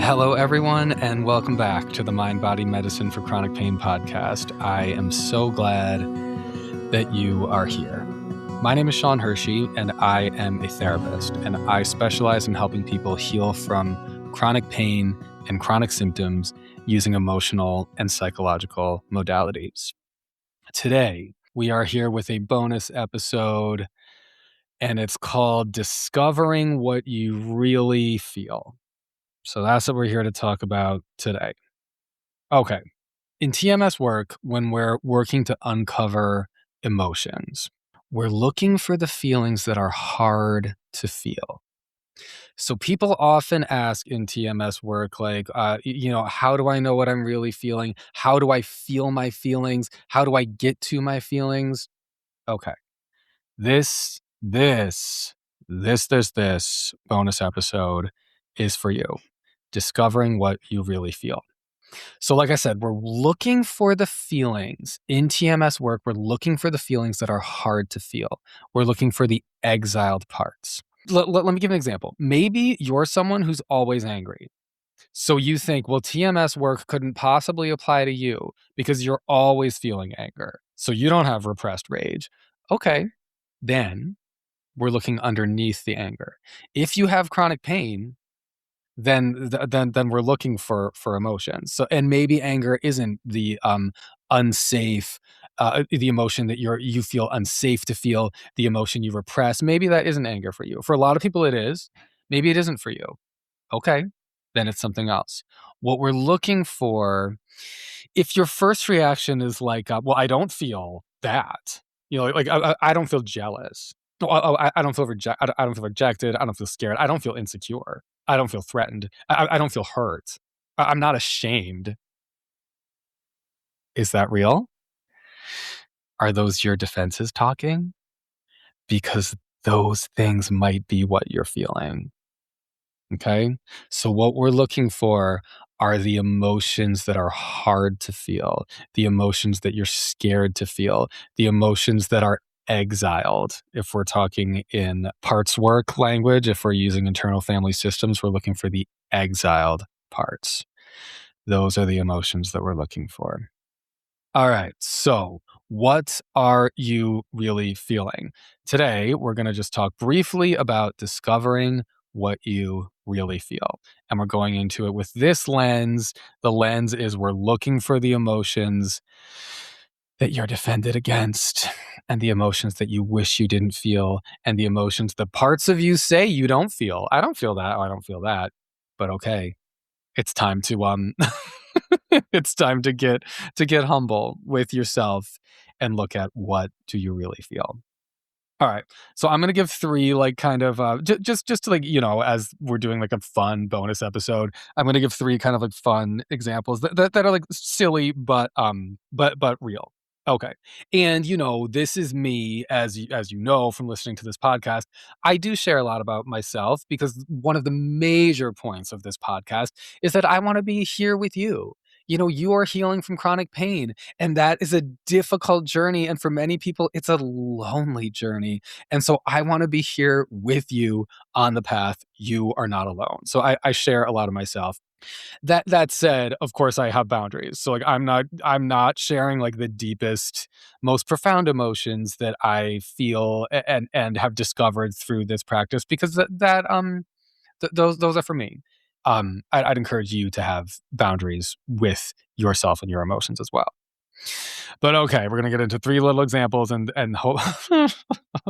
Hello, everyone, and welcome back to the Mindbody Medicine for Chronic Pain podcast. I am so glad that you are here. My name is Sean Hershey, and I am a therapist, and I specialize in helping people heal from chronic pain and chronic symptoms using emotional and psychological modalities. Today, we are here with a bonus episode, and it's called Discovering What You Really Feel. So that's what we're here to talk about today. Okay. In TMS work, when we're working to uncover emotions, we're looking for the feelings that are hard to feel. So people often ask in TMS work, like, how do I know what I'm really feeling? How do I feel my feelings? How do I get to my feelings? Okay. This bonus episode is for you. Discovering what you really feel. So like I said, we're looking for the feelings in TMS work. We're looking for the feelings that are hard to feel. We're looking for the exiled parts. Let me give an example. Maybe you're someone who's always angry. So you think, well, TMS work couldn't possibly apply to you because you're always feeling anger. So you don't have repressed rage. Okay, then we're looking underneath the anger. If you have chronic pain, then we're looking for emotions. So, and maybe anger isn't the unsafe, the emotion that you feel unsafe to feel, the emotion you repress. Maybe that isn't anger for you. For a lot of people, it is. Maybe it isn't for you. Okay, then it's something else. What we're looking for, if your first reaction is like, well, I don't feel that. I don't feel jealous. I don't feel I don't feel rejected. I don't feel scared. I don't feel insecure. I don't feel threatened. I don't feel hurt. I'm not ashamed. Is that real? Are those your defenses talking? Because those things might be what you're feeling. Okay? So what we're looking for are the emotions that are hard to feel, the emotions that you're scared to feel, the emotions that are exiled. If we're talking in parts work language, if we're using internal family systems, we're looking for the exiled parts. Those are the emotions that we're looking for. All right. So what are you really feeling? Today, we're going to just talk briefly about discovering what you really feel. And we're going into it with this lens. The lens is we're looking for the emotions that you're defended against and the emotions that you wish you didn't feel and the emotions the parts of you say you don't feel. I don't feel that. Or I don't feel that. But okay, it's time to it's time to get humble with yourself and look at what do you really feel. All right. So I'm going to give three, like, kind of just to, like, as we're doing like a fun bonus episode, I'm going to give three kind of like fun examples that are like silly but real. Okay. And this is me, as you know from listening to this podcast. I do share a lot about myself because one of the major points of this podcast is that I want to be here with you. You are healing from chronic pain, and that is a difficult journey. And for many people, it's a lonely journey. And so I want to be here with you on the path. You are not alone. So I share a lot of myself. That said, of course, I have boundaries. So like I'm not sharing like the deepest, most profound emotions that I feel and have discovered through this practice because those are for me. I'd encourage you to have boundaries with yourself and your emotions as well. But okay, we're gonna get into three little examples and hope.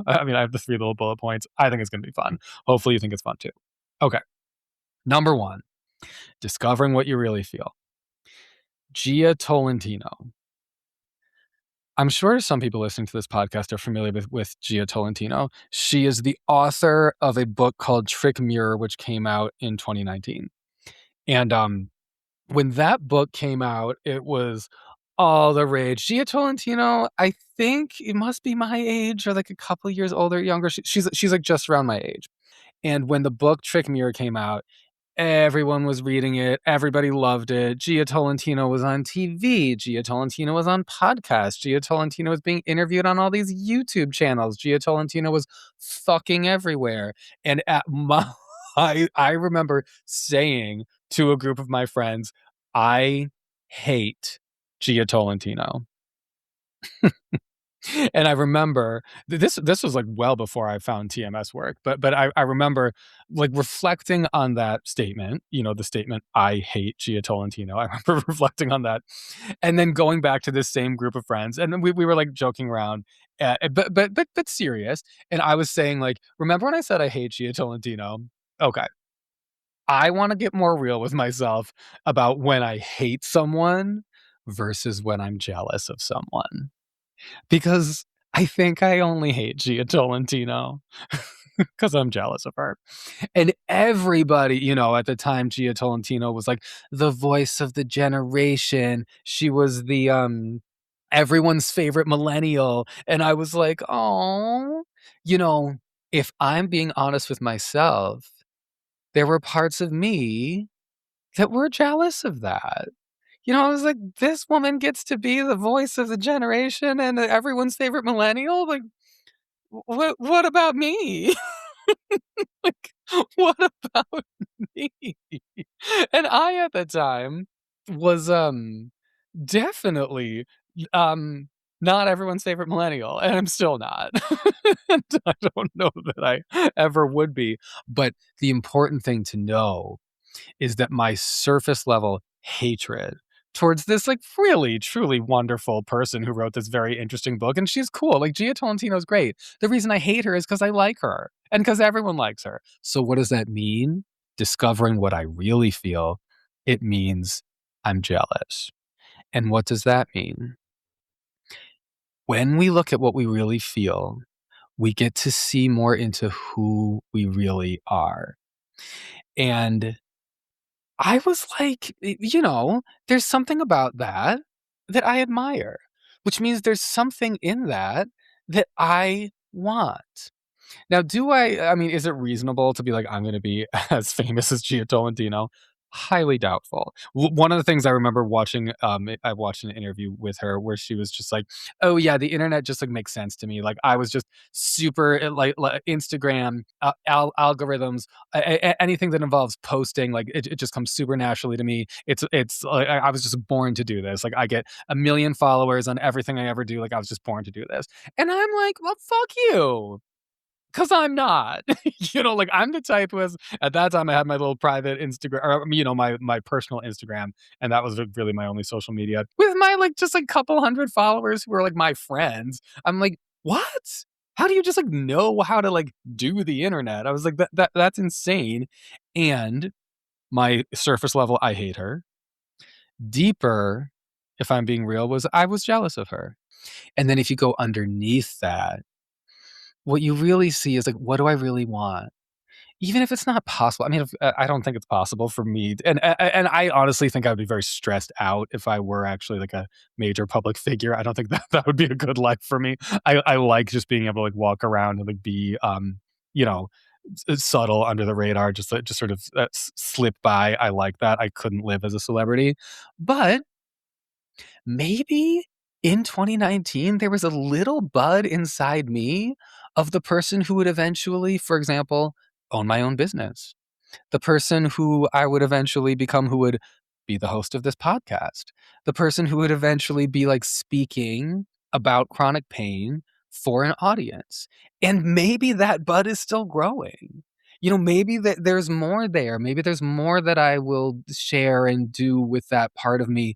I mean, I have the three little bullet points. I think it's gonna be fun. Hopefully, you think it's fun too. Okay, number one, discovering what you really feel. Gia Tolentino. I'm sure some people listening to this podcast are familiar with Gia Tolentino. She is the author of a book called Trick Mirror, which came out in 2019. And when that book came out, it was all the rage. Gia Tolentino, I think it must be my age or like a couple years older, younger. She's like just around my age. And when the book Trick Mirror came out, everyone was reading it. Everybody loved it. Gia Tolentino was on TV. Gia Tolentino was on podcasts. Gia Tolentino was being interviewed on all these YouTube channels. Gia Tolentino was fucking everywhere. And I remember saying to a group of my friends, I hate Gia Tolentino. And I remember this was like well before I found TMS work, but I remember like reflecting on that statement, the statement I hate Gia Tolentino. I remember reflecting on that and then going back to this same group of friends and we were like joking around, but serious. And I was saying like, remember when I said I hate Gia Tolentino? Okay. I want to get more real with myself about when I hate someone versus when I'm jealous of someone. Because I think I only hate Gia Tolentino because I'm jealous of her. And everybody, at the time, Gia Tolentino was like the voice of the generation. She was the everyone's favorite millennial. And I was like, oh, if I'm being honest with myself, there were parts of me that were jealous of that. I was like, this woman gets to be the voice of the generation and everyone's favorite millennial. Like, what about me? Like, what about me? And I at the time was definitely um not everyone's favorite millennial, and I'm still not. And I don't know that I ever would be. But the important thing to know is that my surface level hatred towards this like really truly wonderful person who wrote this very interesting book, and she's cool, like Gia Tolentino's great. The reason I hate her is because I like her and because everyone likes her. So what does that mean? Discovering what I really feel, it means I'm jealous. And what does that mean? When we look at what we really feel, we get to see more into who we really are. And I was like, there's something about that I admire, which means there's something in that I want. Now, I mean, is it reasonable to be like, I'm going to be as famous as Gia Tolentino? Highly doubtful. One of the things I remember watching, I watched an interview with her where she was just like, "Oh yeah, the internet just like makes sense to me. Like I was just super like Instagram algorithms, anything that involves posting, like it just comes super naturally to me. It's like I was just born to do this. Like I get a million followers on everything I ever do. Like I was just born to do this." And I'm like, "Well, fuck you." 'Cause I'm not. Like, I'm the type who has at that time, I had my little private Instagram or, my personal Instagram, and that was really my only social media with my, like, just, like, couple hundred followers who are, like, my friends. I'm like, "What? How do you just, like, know how to, like, do the internet?" I was like, That's insane." And my surface level, I hate her. Deeper, if I'm being real, was I was jealous of her. And then if you go underneath that, what you really see is like, what do I really want? Even if it's not possible. I mean, I don't think it's possible for me, and I honestly think I would be very stressed out if I were actually like a major public figure. I don't think that would be a good life for me. I like just being able to like walk around and like be, you know, subtle under the radar, just sort of slip by. I like that. I couldn't live as a celebrity, but maybe in 2019, there was a little bud inside me of the person who would eventually, for example, own my own business. The person who I would eventually become who would be the host of this podcast. The person who would eventually be like speaking about chronic pain for an audience. And maybe that bud is still growing. Maybe that there's more there. Maybe there's more that I will share and do with that part of me.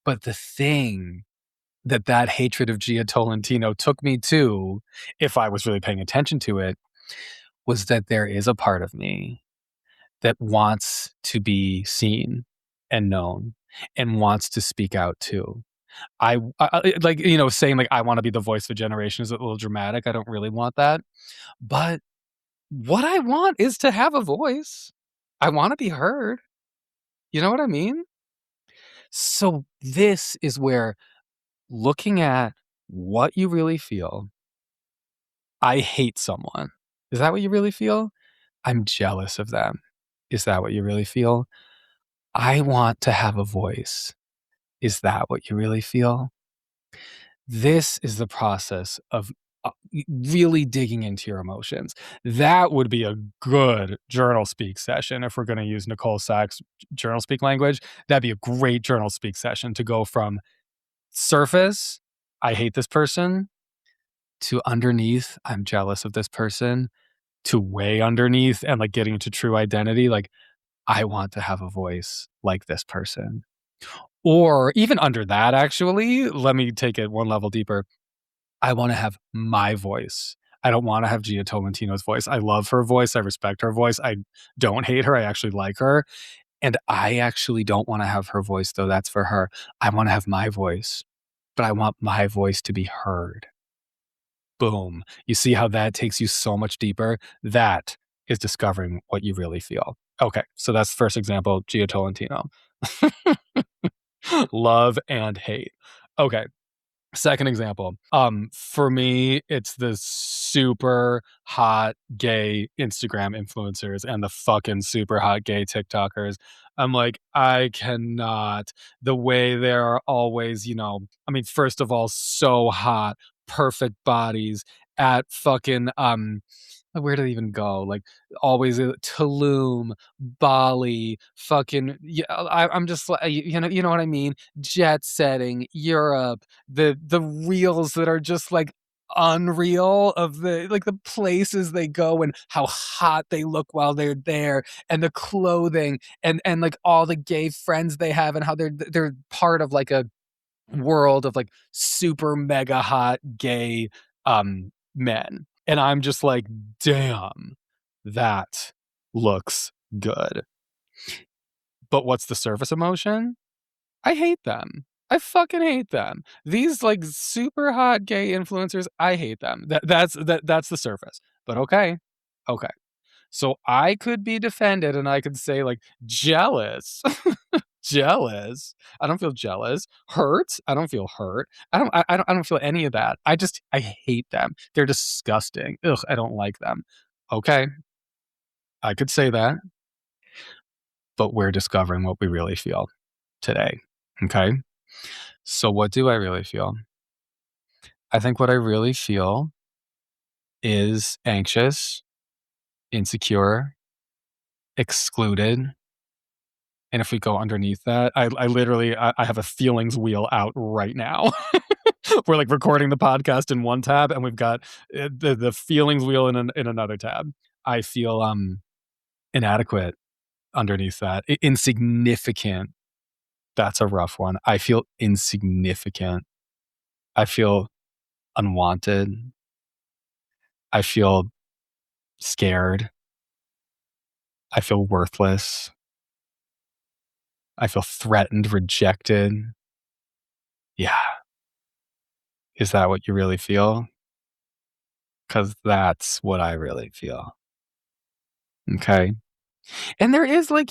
But the thing that hatred of Gia Tolentino took me to, if I was really paying attention to it, was that there is a part of me that wants to be seen and known and wants to speak out too. Like, saying like, I wanna be the voice of a generation is a little dramatic. I don't really want that. But what I want is to have a voice. I wanna be heard. You know what I mean? So this is where looking at what you really feel. I hate someone. Is that what you really feel? I'm jealous of them. Is that what you really feel? I want to have a voice. Is that what you really feel? This is the process of really digging into your emotions. That would be a good journal speak session if we're going to use Nicole Sachs' journal speak language. That'd be a great journal speak session to go from surface, I hate this person, to underneath, I'm jealous of this person, to way underneath and like getting to true identity. Like, I want to have a voice like this person. Or even under that, actually, let me take it one level deeper. I want to have my voice. I don't want to have Gia Tolentino's voice. I love her voice. I respect her voice. I don't hate her. I actually like her. And I actually don't want to have her voice, though. That's for her. I want to have my voice, but I want my voice to be heard. Boom. You see how that takes you so much deeper? That is discovering what you really feel. Okay, so that's the first example, Gia Tolentino. Love and hate. Okay, second example. For me, it's the super hot gay Instagram influencers and the fucking super hot gay TikTokers. I'm like, I cannot. The way they're always, I mean, first of all, so hot, perfect bodies at fucking where did it even go? Like always Tulum, Bali, fucking yeah, I'm just like you know what I mean? Jet setting, Europe, the reels that are just like unreal of the places they go and how hot they look while they're there and the clothing and like all the gay friends they have and how they're part of like a world of like super mega hot gay men. And I'm just like, damn, that looks good. But what's the surface emotion? I hate them. I fucking hate them. These like super hot gay influencers, I hate them. That's the surface. But okay. Okay. So I could be defended and I could say like jealous. Jealous. I don't feel jealous. Hurt. I don't feel hurt. I don't feel any of that. I hate them. They're disgusting. Ugh, I don't like them. Okay. I could say that, but we're discovering what we really feel today. Okay. So what do I really feel? I think what I really feel is anxious, insecure, excluded. And if we go underneath that, I literally I have a feelings wheel out right now. We're like recording the podcast in one tab, and we've got the feelings wheel in another tab. I feel inadequate underneath that, insignificant. That's a rough one. I feel insignificant. I feel unwanted. I feel scared. I feel worthless. I feel threatened, rejected. Yeah. Is that what you really feel? Because that's what I really feel. Okay. And there is like,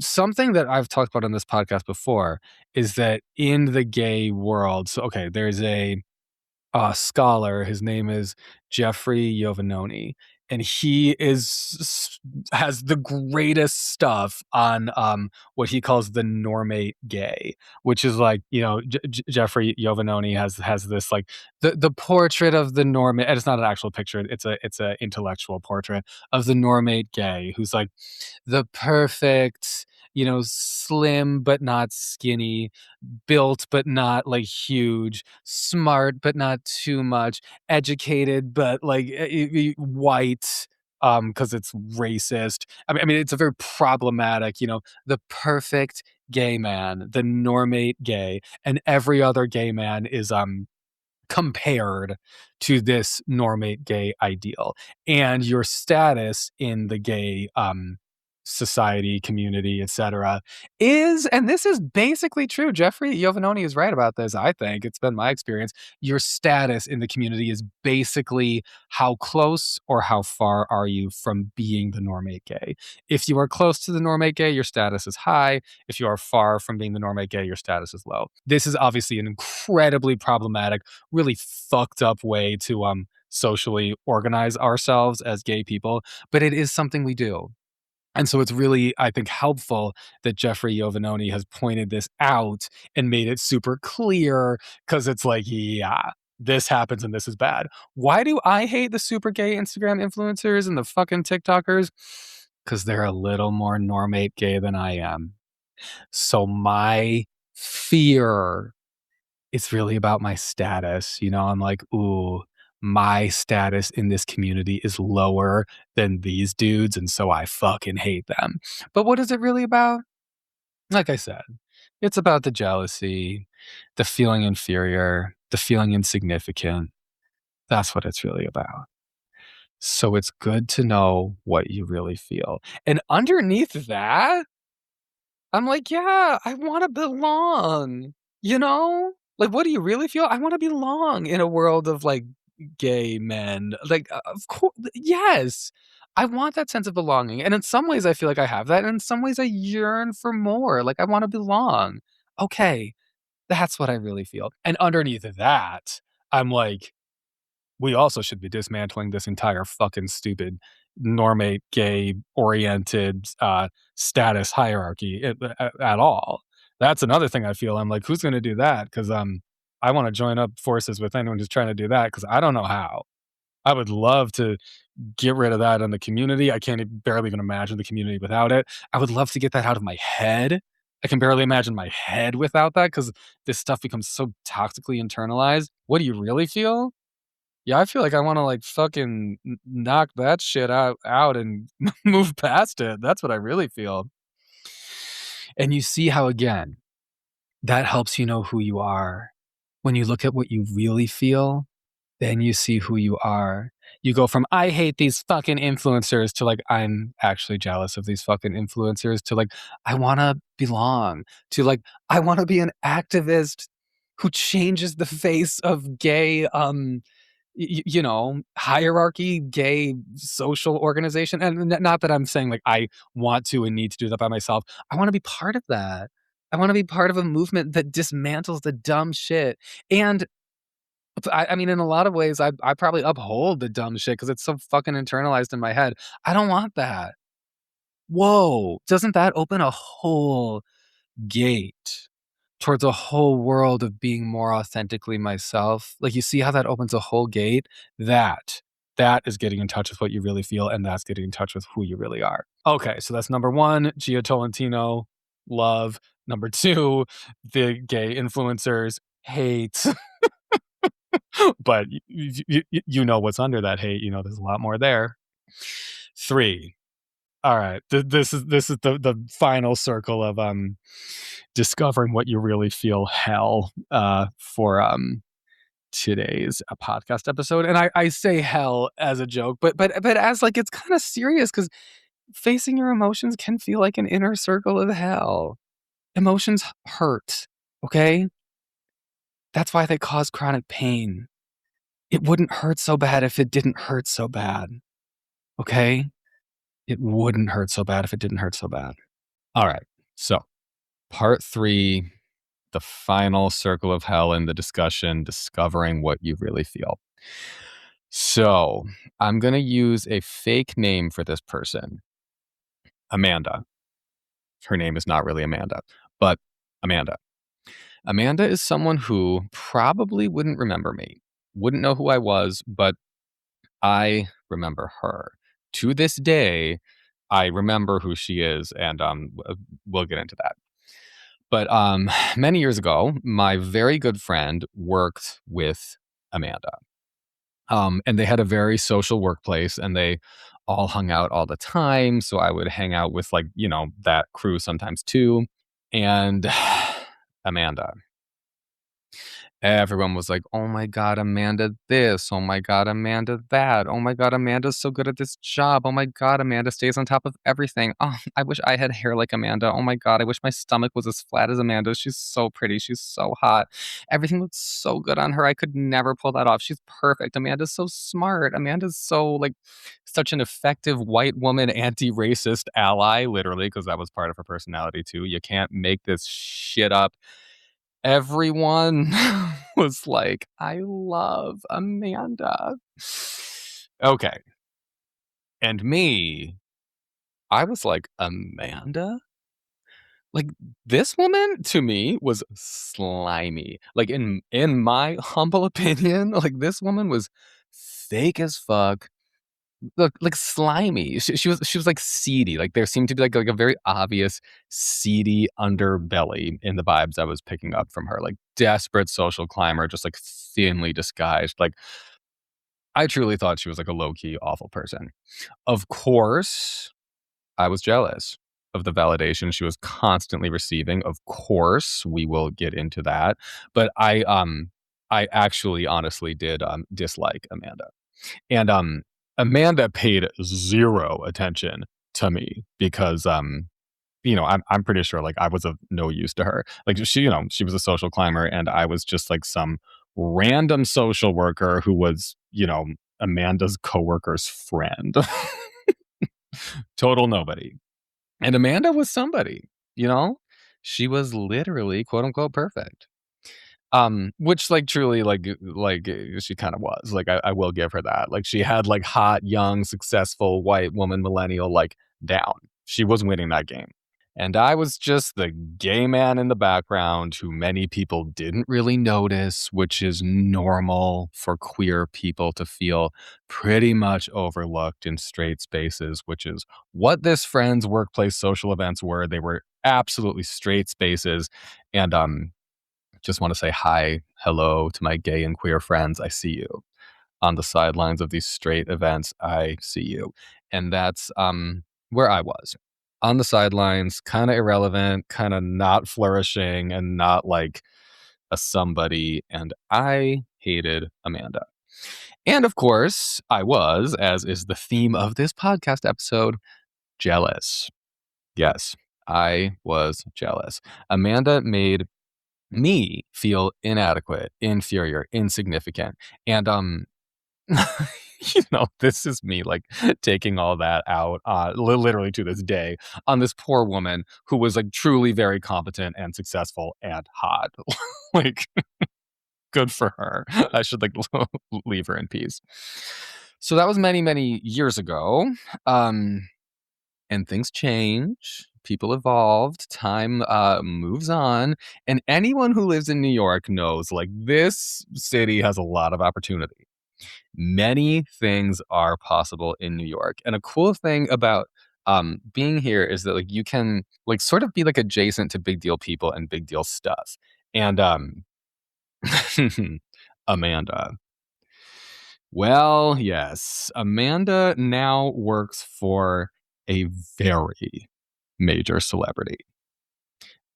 something that I've talked about on this podcast before is that in the gay world, so, okay, there's a scholar. His name is Jeffrey Giovannoni, and he has the greatest stuff on what he calls the normate gay, which is like Jeffrey Giovannoni has this like the portrait of the normate. And it's not an actual picture; it's a intellectual portrait of the normate gay, who's like the perfect, slim but not skinny, built but not like huge, smart but not too much, educated but like white because it's racist. I mean it's a very problematic, the perfect gay man, the normate gay, and every other gay man is compared to this normate gay ideal, and your status in the gay society, community, etc. is, and this is basically true. Jeffrey Giovannoni is right about this. I think it's been my experience. Your status in the community is basically how close or how far are you from being the normate gay. If you are close to the normate gay, your status is high. If you are far from being the normate gay, your status is low. This is obviously an incredibly problematic, really fucked up way to socially organize ourselves as gay people, but it is something we do. And so it's really, I think, helpful that Jeffrey Giovannone has pointed this out and made it super clear, because it's like, yeah, this happens and this is bad. Why do I hate the super gay Instagram influencers and the fucking TikTokers? Because they're a little more normate gay than I am. So my fear, it's really about my status. I'm like, ooh, my status in this community is lower than these dudes, and so I fucking hate them. But what is it really about? Like I said, it's about the jealousy, the feeling inferior, the feeling insignificant. That's what it's really about. So it's good to know what you really feel. And underneath that, I'm like, yeah, I want to belong, you know? Like, what do you really feel? I want to belong in a world of like gay men. Like, of course, yes. I want that sense of belonging. And in some ways, I feel like I have that. And in some ways, I yearn for more. Like, I want to belong. Okay, that's what I really feel. And underneath that, I'm like, we also should be dismantling this entire fucking stupid normate gay oriented status hierarchy at all. That's another thing I feel. I'm like, who's going to do that? Because I want to join up forces with anyone who's trying to do that, because I don't know how. I would love to get rid of that in the community. I can't barely even imagine the community without it. I would love to get that out of my head. I can barely imagine my head without that, because this stuff becomes so toxically internalized. What do you really feel? Yeah, I feel like I wanna, like, fucking kn knock that shit out and move past it. That's what I really feel. And you see how, again, that helps you know who you are. When you look at what you really feel, then you see who you are. You go from, "I hate these fucking influencers," to, like, "I'm actually jealous of these fucking influencers," to, like, "I wanna belong," to, like, "I wanna be an activist who changes the face of gay, hierarchy, gay social organization." And not that I'm saying, like, I want to and need to do that by myself. I wanna be part of that. I wanna be part of a movement that dismantles the dumb shit. And I mean, in a lot of ways, I probably uphold the dumb shit because it's so fucking internalized in my head. I don't want that. Whoa, doesn't that open a whole gate towards a whole world of being more authentically myself? Like, you see how that opens a whole gate? That that is getting in touch with what you really feel, and that's getting in touch with who you really are. Okay, so that's number 1, Gia Tolentino, love. Number 2, the gay influencers, hate. But you know what's under that hate. There's a lot more there. 3. All right. This is the final circle of discovering what you really feel hell for today's podcast episode. And I say hell as a joke, but as like, it's kind of serious, because facing your emotions can feel like an inner circle of hell. Emotions hurt. Okay, that's why they cause chronic pain. It wouldn't hurt so bad if it didn't hurt so bad. Okay, it wouldn't hurt so bad if it didn't hurt so bad. All right. So part 3, the final circle of hell in the discussion, discovering what you really feel. So I'm going to use a fake name for this person, Amanda. Her name is not really Amanda, but Amanda. Amanda is someone who probably wouldn't remember me, wouldn't know who I was, but I remember her. To this day, I remember who she is, and we'll get into that. But many years ago, my very good friend worked with Amanda. And they had a very social workplace, and they all hung out all the time. So I would hang out with, like, that crew sometimes too. And Amanda. Everyone was like, "Oh my god, Amanda this. Oh my god, Amanda that. Oh my god, Amanda's so good at this job. Oh my god, Amanda stays on top of everything. Oh, I wish I had hair like Amanda. Oh my god, I wish my stomach was as flat as Amanda's. She's so pretty. She's so hot. Everything looks so good on her. I could never pull that off. She's perfect. Amanda's so smart. Amanda's so, like, such an effective white woman anti-racist ally, literally, because that was part of her personality too. You can't make this shit up." Everyone was like, "I love Amanda." Okay. And me, I was like, Amanda? Like, this woman to me was slimy. Like, in my humble opinion, like, this woman was fake as fuck. Look, like slimy. She was like seedy. Like there seemed to be like a very obvious seedy underbelly in the vibes I was picking up from her. Like desperate social climber, just like thinly disguised. Like I truly thought she was like a low key awful person. Of course, I was jealous of the validation she was constantly receiving. Of course, we will get into that. But I actually honestly did dislike Amanda. And Amanda paid zero attention to me because I'm pretty sure like I was of no use to her. Like she was a social climber and I was just like some random social worker who was, Amanda's coworker's friend. Total nobody. And Amanda was somebody, you know? She was literally quote unquote perfect. Which like truly she kind of was. Like I will give her that. Like she had like hot, young, successful white woman millennial like down. She was winning that game. And I was just the gay man in the background who many people didn't really notice, which is normal for queer people to feel pretty much overlooked in straight spaces, which is what this friend's workplace social events were. They were absolutely straight spaces. And just want to say hi, hello to my gay and queer friends. I see you on the sidelines of these straight events. I see you. And that's where I was. On the sidelines, kind of irrelevant, kind of not flourishing and not like a somebody. And I hated Amanda. And of course, I was, as is the theme of this podcast episode, jealous. Yes, I was jealous. Amanda made me feel inadequate, inferior, insignificant. And this is me like taking all that out literally to this day on this poor woman who was like truly very competent and successful and hot. Like good for her. I should like leave her in peace. So that was many, many years ago. And things change. People evolved. Time moves on. And anyone who lives in New York knows like this city has a lot of opportunity. Many things are possible in New York. And a cool thing about being here is that like you can like sort of be like adjacent to big deal people and big deal stuff. And Amanda. Well, yes. Amanda now works for a very major celebrity.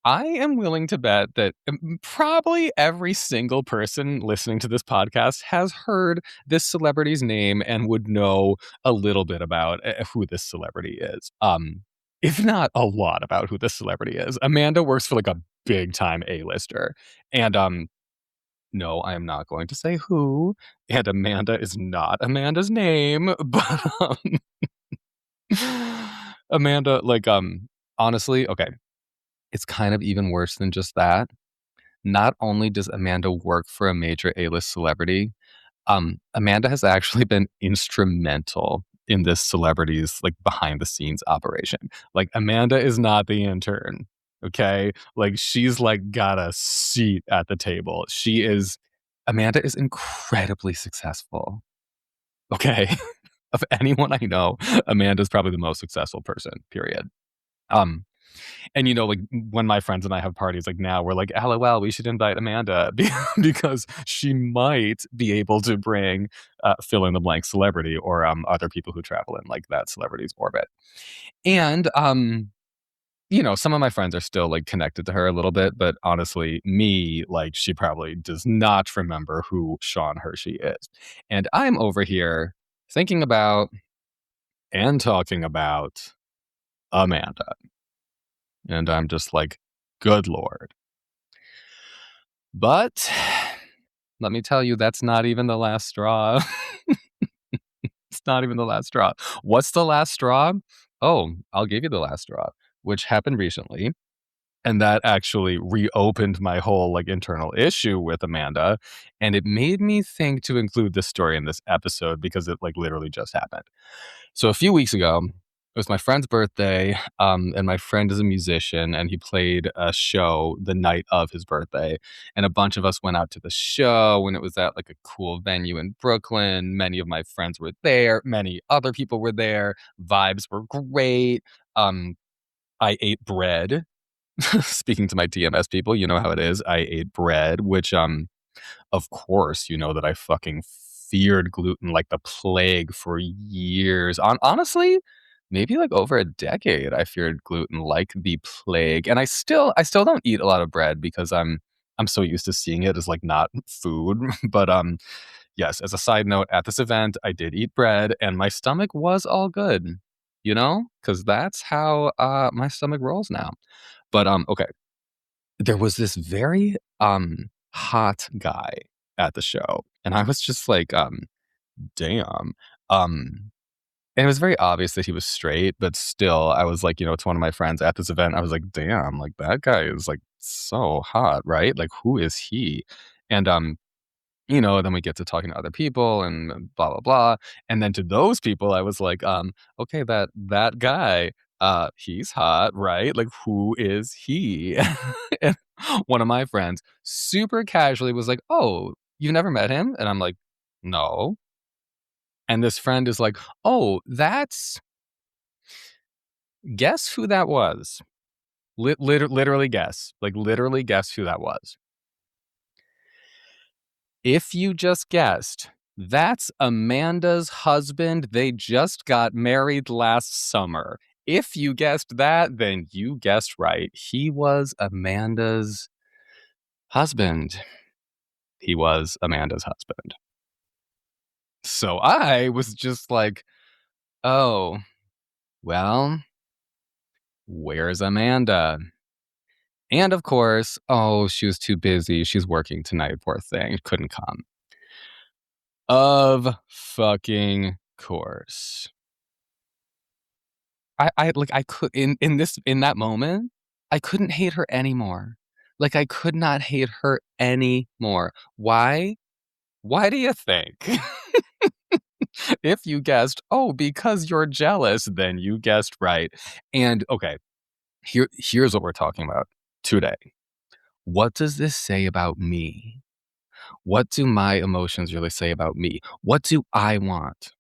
I am willing to bet that probably every single person listening to this podcast has heard this celebrity's name and would know a little bit about who this celebrity is. If not a lot about who this celebrity is. Amanda works for like a big time A-lister. And no, I am not going to say who. And Amanda is not Amanda's name, but Amanda, like, honestly, okay, it's kind of even worse than just that. Not only does Amanda work for a major A-list celebrity, Amanda has actually been instrumental in this celebrity's like behind the scenes operation. Like Amanda is not the intern, okay? Like she's like got a seat at the table. Amanda is incredibly successful. Okay. Of anyone I know, Amanda's probably the most successful person, period. Um, and like when my friends and I have parties, like now we're like, LOL, we should invite Amanda because she might be able to bring fill in the blank celebrity or other people who travel in like that celebrity's orbit. And some of my friends are still like connected to her a little bit, but honestly, me, like she probably does not remember who Sean Hershey is. And I'm over here thinking about and talking about Amanda. And I'm just like, good Lord. But let me tell you, that's not even the last straw. It's not even the last straw. What's the last straw? Oh, I'll give you the last straw, which happened recently. And that actually reopened my whole like internal issue with Amanda. And it made me think to include this story in this episode because it like literally just happened. So a few weeks ago, It was my friend's birthday, and my friend is a musician, and he played a show the night of his birthday, and a bunch of us went out to the show, and it was at, like, a cool venue in Brooklyn. Many of my friends were there, many other people were there, vibes were great. I ate bread. Speaking to my TMS people, you know how it is. I ate bread, which, of course, you know that I fucking feared gluten like the plague for years. Honestly, maybe like over a decade, I feared gluten like the plague, and I still don't eat a lot of bread because I'm so used to seeing it as like not food. But yes, as a side note, at this event, I did eat bread, and my stomach was all good. You know, because that's how my stomach rolls now. But okay, there was this very hot guy at the show, and I was just like, damn. Um, and it was very obvious that he was straight, but still, I was like, to one of my friends at this event, I was like, damn, like that guy is like so hot, right? Like, who is he? And then we get to talking to other people and blah blah blah. And then to those people, I was like, okay, that guy, he's hot, right? Like, who is he? And one of my friends super casually was like, oh, you've never met him? And I'm like, no. And this friend is like, oh, that's guess who that was. Literally guess, like literally guess who that was. If you just guessed, that's Amanda's husband. They just got married last summer. If you guessed that, then you guessed right. He was Amanda's husband. He was Amanda's husband. So I was just like, oh, well, where's Amanda? And of course, oh, she was too busy. She's working tonight, poor thing. Couldn't come. Of fucking course. I could in that moment, I couldn't hate her anymore. Like, I could not hate her anymore. Why? Why do you think? If you guessed, "Oh, because you're jealous," then you guessed right. And, okay, here's what we're talking about today. What does this say about me? What do my emotions really say about me? What do I want?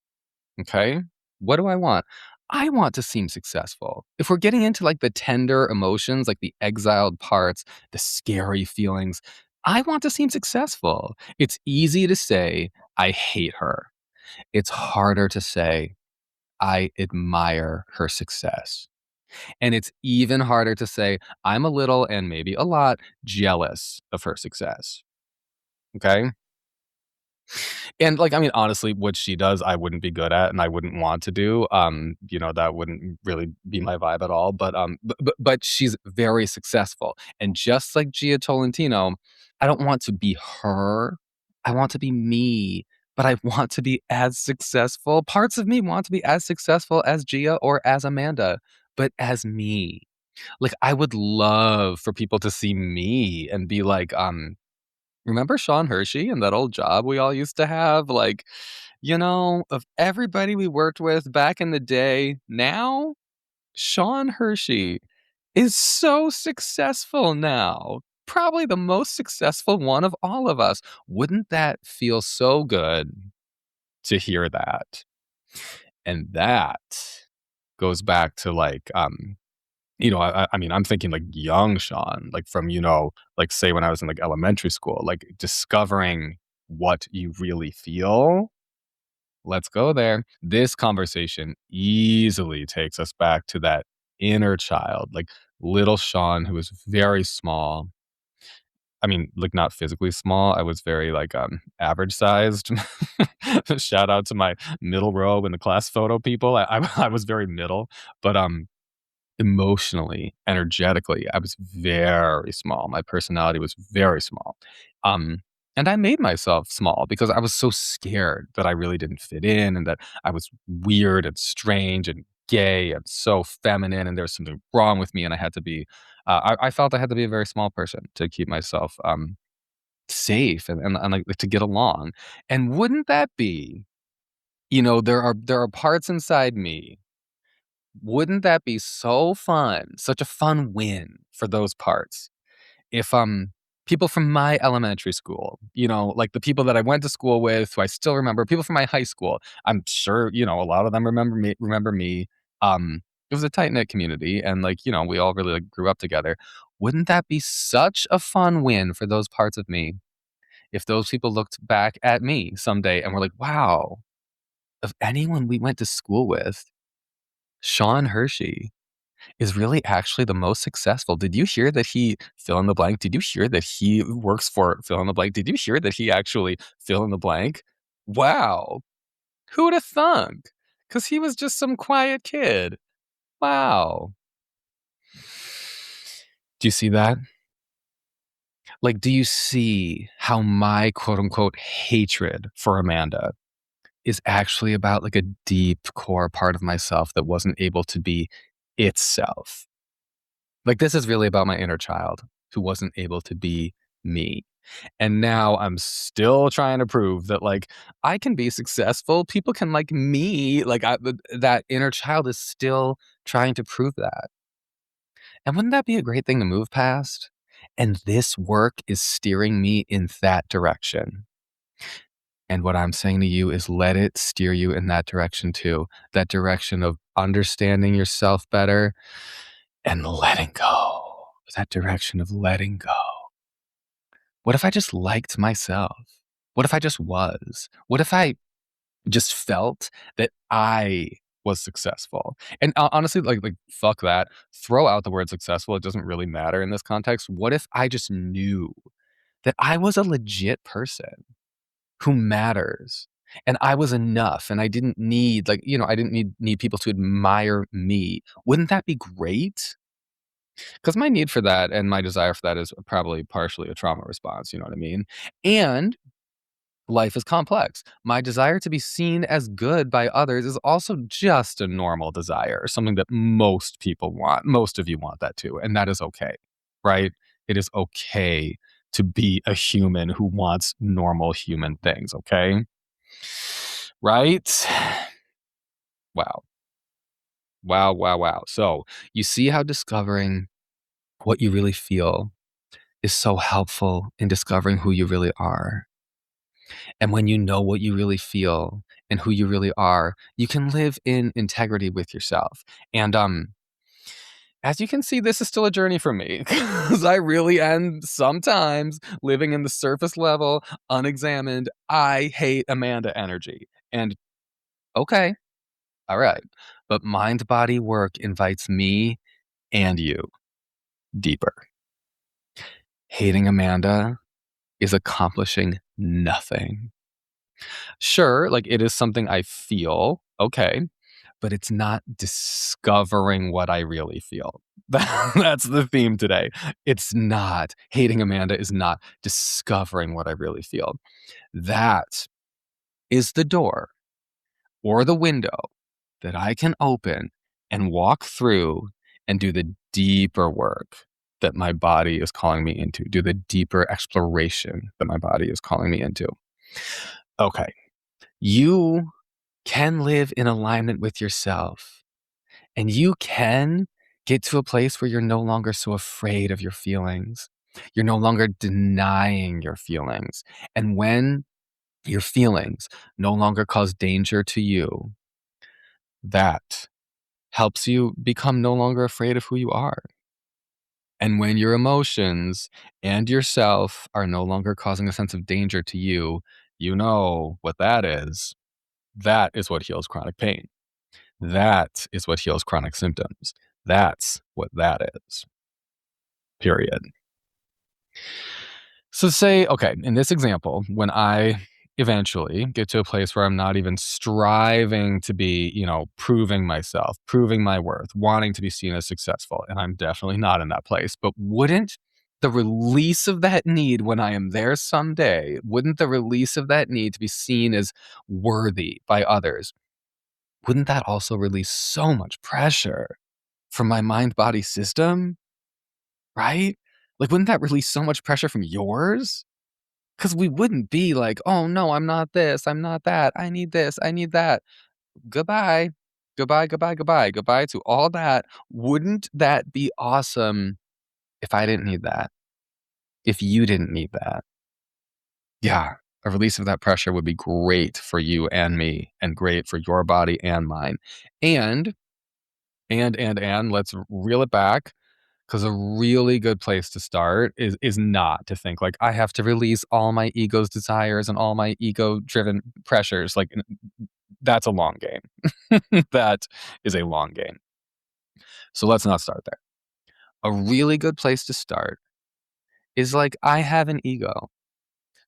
Okay? What do I want? I want to seem successful. If we're getting into like the tender emotions, like the exiled parts, the scary feelings, I want to seem successful. It's easy to say, I hate her. It's harder to say, I admire her success. And it's even harder to say, I'm a little and maybe a lot jealous of her success. Okay. And, like, I mean, honestly, what she does, I wouldn't be good at and I wouldn't want to do. That wouldn't really be my vibe at all, but she's very successful, and just like Gia Tolentino, I don't want to be her, I want to be me, but I want to be as successful. Parts of me want to be as successful as Gia or as Amanda, but as me. Like, I would love for people to see me and be like, remember Sean Hershey and that old job we all used to have? Like, of everybody we worked with back in the day, now Sean Hershey is so successful now. Probably the most successful one of all of us. Wouldn't that feel so good to hear that? And that goes back to like, I mean, I'm thinking like young Sean, like from, like say when I was in like elementary school, like discovering what you really feel. Let's go there. This conversation easily takes us back to that inner child, like little Sean, who was very small. I mean, like not physically small. I was very like average sized. Shout out to my middle row in the class photo people. I was very middle, but emotionally, energetically, I was very small. My personality was very small. Um, and I made myself small because I was so scared that I really didn't fit in and that I was weird and strange and gay and so feminine and there was something wrong with me and I had to be I felt I had to be a very small person to keep myself safe and like to get along. And wouldn't that be, there are parts inside me Wouldn't that be so fun? Such a fun win for those parts. If, people from my elementary school, like the people that I went to school with, who I still remember, people from my high school, I'm sure, a lot of them remember me. It was a tight-knit community and, like, we all really, like, grew up together. Wouldn't that be such a fun win for those parts of me if those people looked back at me someday and were like, "Wow, of anyone we went to school with, Sean Hershey is really actually the most successful. Did you hear that he fill in the blank? Did you hear that he works for fill in the blank? Did you hear that he actually fill in the blank? Wow. Who would have thunk? Because he was just some quiet kid. Wow. Do you see that? Like, do you see how my quote unquote hatred for Amanda is actually about like a deep core part of myself that wasn't able to be itself? Like, this is really about my inner child who wasn't able to be me. And now I'm still trying to prove that, like, I can be successful. People can like me. Like, that inner child is still trying to prove that. And wouldn't that be a great thing to move past? And this work is steering me in that direction. And what I'm saying to you is let it steer you in that direction too. That direction of understanding yourself better and letting go. That direction of letting go. What if I just liked myself? What if I just was? What if I just felt that I was successful? And honestly, like fuck that. Throw out the word successful. It doesn't really matter in this context. What if I just knew that I was a legit person who matters and I was enough and I didn't need I didn't need people to admire me. Wouldn't that be great? Because my need for that and my desire for that is probably partially a trauma response, you know what I mean? And life is complex. My desire to be seen as good by others is also just a normal desire, something that most people want. Most of you want that too, and that is okay, right? It is okay to be a human who wants normal human things, okay? Right? Wow. Wow, wow, wow. So, you see how discovering what you really feel is so helpful in discovering who you really are. And when you know what you really feel and who you really are, you can live in integrity with yourself. And as you can see, this is still a journey for me because I really am sometimes living in the surface level, unexamined, I hate Amanda energy. And okay, all right. But mind body work invites me and you deeper. Hating Amanda is accomplishing nothing. Sure, like, it is something I feel, okay, but it's not discovering what I really feel. That's the theme today. It's not. Hating Amanda is not discovering what I really feel. That is the door or the window that I can open and walk through and do the deeper work that my body is calling me into, do the deeper exploration that my body is calling me into. Okay. You can live in alignment with yourself and you can get to a place where you're no longer so afraid of your feelings. You're no longer denying your feelings. And when your feelings no longer cause danger to you, that helps you become no longer afraid of who you are. And when your emotions and yourself are no longer causing a sense of danger to you, you know what that is. That is what heals chronic pain. That is what heals chronic symptoms. That's what that is. Period. So say, okay, in this example, when I eventually get to a place where I'm not even striving to be, proving myself, proving my worth, wanting to be seen as successful, and I'm definitely not in that place, but wouldn't the release of that need when I am there someday, wouldn't the release of that need to be seen as worthy by others, wouldn't that also release so much pressure from my mind body system? Right? Like, wouldn't that release so much pressure from yours? Because we wouldn't be like, oh no, I'm not this, I'm not that, I need this, I need that. Goodbye. Goodbye, goodbye, goodbye. Goodbye to all that. Wouldn't that be awesome if I didn't need that? If you didn't need that? Yeah, a release of that pressure would be great for you and me, and great for your body and mine. And, let's reel it back, because a really good place to start is not to think like, I have to release all my ego's desires and all my ego-driven pressures. Like, that's a long game. That is a long game. So let's not start there. A really good place to start is like, I have an ego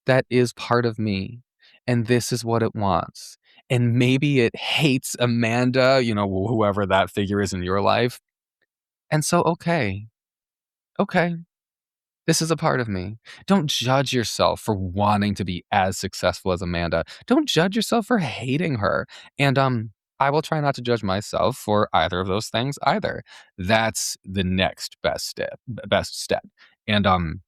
that is part of me, and this is what it wants. And maybe it hates Amanda, whoever that figure is in your life. And so, okay, this is a part of me. Don't judge yourself for wanting to be as successful as Amanda. Don't judge yourself for hating her. And I will try not to judge myself for either of those things either. That's the next best step. And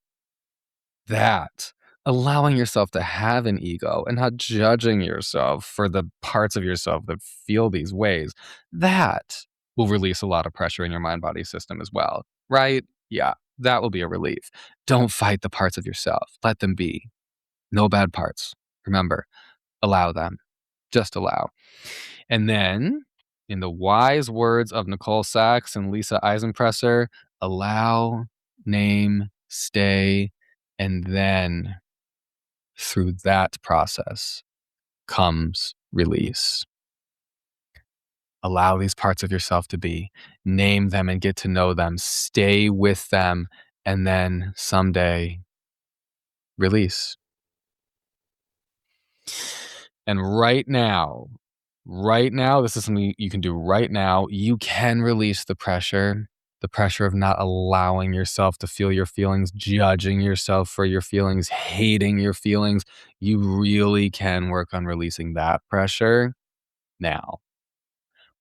that allowing yourself to have an ego and not judging yourself for the parts of yourself that feel these ways, that will release a lot of pressure in your mind body system as well, right? Yeah, that will be a relief. Don't fight the parts of yourself. Let them be. No bad parts. Remember, allow them. Just allow. And then, in the wise words of Nicole Sachs and Lisa Eisenpresser, allow, name, stay, and then through that process comes release. Allow these parts of yourself to be, name them and get to know them, stay with them, and then someday release. And right now, this is something you can do right now. You can release the pressure of not allowing yourself to feel your feelings, judging yourself for your feelings, hating your feelings. You really can work on releasing that pressure now.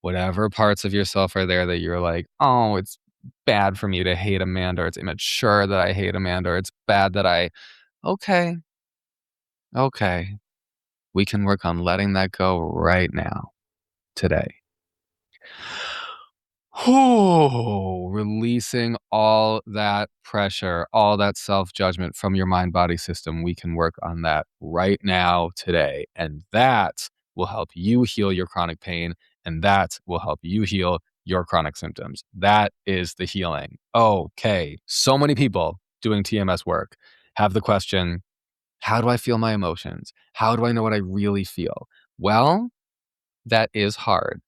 Whatever parts of yourself are there that you're like, oh, it's bad for me to hate Amanda, or it's immature that I hate Amanda, or it's bad that okay, we can work on letting that go right now, today. Releasing all that pressure, all that self-judgment from your mind-body system. We can work on that right now, today. And that will help you heal your chronic pain, and that will help you heal your chronic symptoms. That is the healing. Okay. So many people doing TMS work have the question, how do I feel my emotions? How do I know what I really feel? Well, that is hard.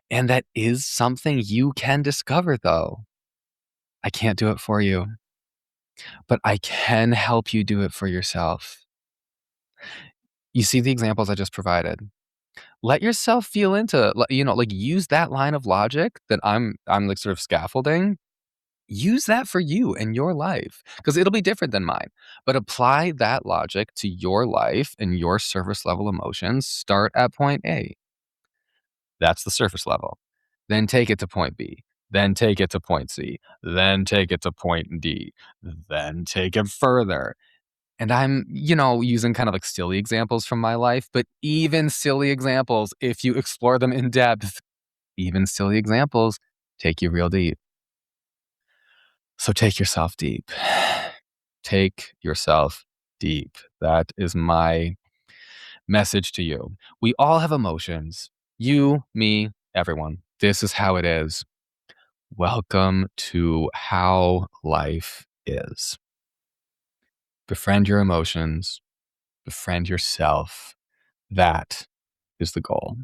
And that is something you can discover, though. I can't do it for you, but I can help you do it for yourself. You see the examples I just provided. Let yourself feel into, like use that line of logic that I'm like sort of scaffolding. Use that for you and your life, because it'll be different than mine. But apply that logic to your life and your surface level emotions. Start at point A. That's the surface level. Then take it to point B. Then take it to point C. Then take it to point D. Then take it further. And I'm, using kind of like silly examples from my life, but even silly examples, if you explore them in depth, even silly examples take you real deep. So take yourself deep. Take yourself deep. That is my message to you. We all have emotions. You, me, everyone. This is how it is. Welcome to how life is. Befriend your emotions. Befriend yourself. That is the goal.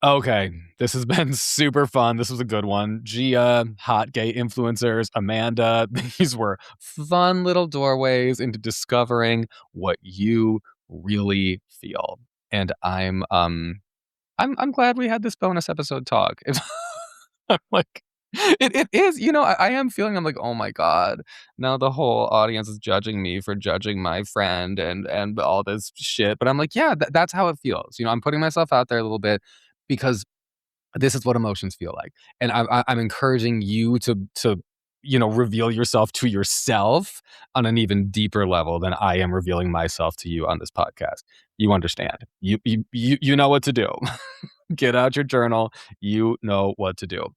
Okay, this has been super fun. This was a good one. Gia, hot gay influencers, Amanda, these were fun little doorways into discovering what you really feel. And I'm glad we had this bonus episode talk. I'm like, it is, I am feeling, I'm like, oh my God, now the whole audience is judging me for judging my friend and all this shit. But I'm like, yeah, that's how it feels. I'm putting myself out there a little bit because this is what emotions feel like. And I'm encouraging you to reveal yourself to yourself on an even deeper level than I am revealing myself to you on this podcast. You understand. You know what to do. Get out your journal. You know what to do.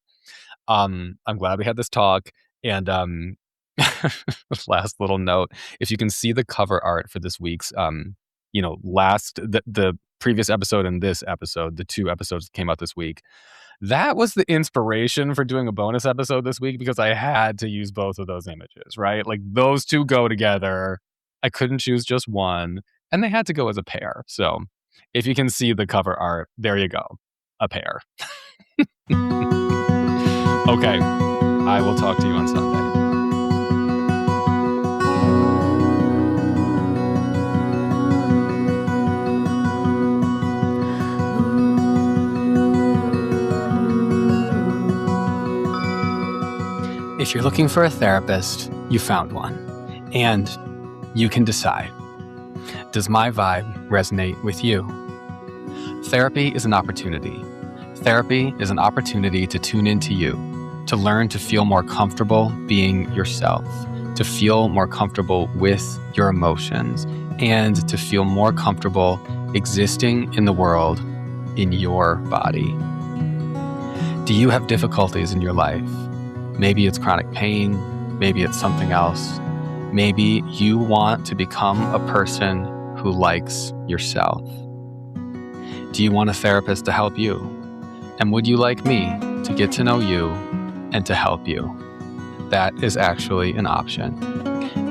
I'm glad we had this talk. And last little note, if you can see the cover art for this week's, the previous episode and this episode, the 2 episodes that came out this week, that was the inspiration for doing a bonus episode this week because I had to use both of those images, right? Like those 2 go together. I couldn't choose just one, and they had to go as a pair. So if you can see the cover art, there you go. A pair. Okay. I will talk to you on Sunday. If you're looking for a therapist, you found one. And you can decide. Does my vibe resonate with you? Therapy is an opportunity. Therapy is an opportunity to tune into you, to learn to feel more comfortable being yourself, to feel more comfortable with your emotions, and to feel more comfortable existing in the world in your body. Do you have difficulties in your life? Maybe it's chronic pain, maybe it's something else. Maybe you want to become a person who likes yourself. Do you want a therapist to help you? And would you like me to get to know you and to help you? That is actually an option.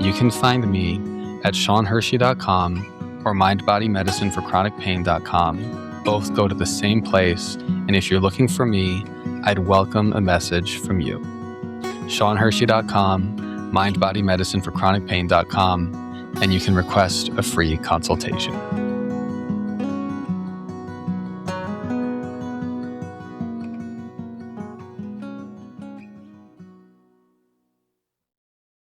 You can find me at SeanHershey.com or MindBodyMedicineForChronicPain.com. Both go to the same place, and if you're looking for me, I'd welcome a message from you. SeanHershey.com, MindBodyMedicineForChronicPain.com, and you can request a free consultation.